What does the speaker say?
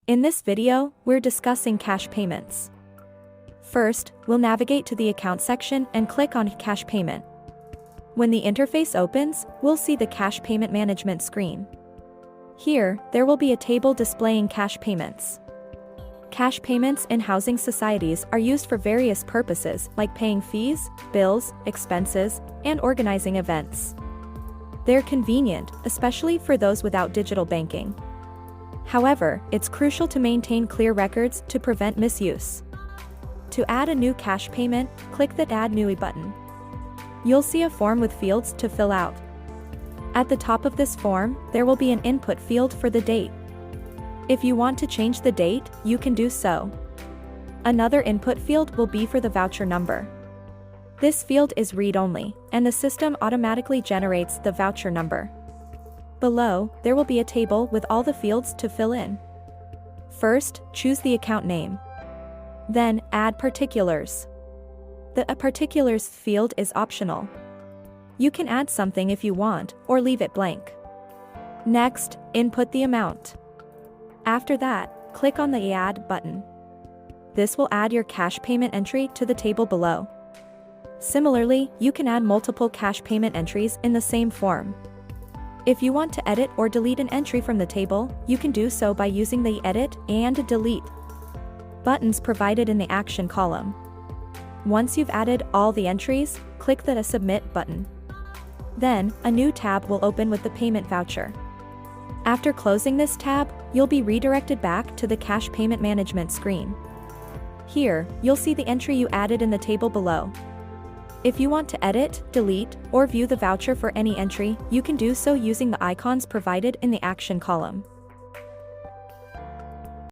In this video, we're discussing cash payments. First, we'll navigate to the account section and click on Cash Payment. When the interface opens, we'll see the Cash Payment Management screen. Here, there will be a table displaying cash payments. Cash payments in housing societies are used for various purposes like paying fees, bills, expenses, and organizing events. They're convenient, especially for those without digital banking. However, it's crucial to maintain clear records to prevent misuse. To add a new cash payment, click the Add New button. You'll see a form with fields to fill out. At the top of this form, there will be an input field for the date. If you want to change the date, you can do so. Another input field will be for the voucher number. This field is read-only, and the system automatically generates the voucher number. Below, there will be a table with all the fields to fill in. First, choose the account name. Then, add particulars. The particulars field is optional. You can add something if you want, or leave it blank. Next, input the amount. After that, click on the Add button. This will add your cash payment entry to the table below. Similarly, you can add multiple cash payment entries in the same form. If you want to edit or delete an entry from the table, you can do so by using the Edit and Delete buttons provided in the Action column. Once you've added all the entries, click the Submit button. Then, a new tab will open with the payment voucher. After closing this tab, you'll be redirected back to the Cash Payment Management screen. Here, you'll see the entry you added in the table below. If you want to edit, delete, or view the voucher for any entry, you can do so using the icons provided in the Action column.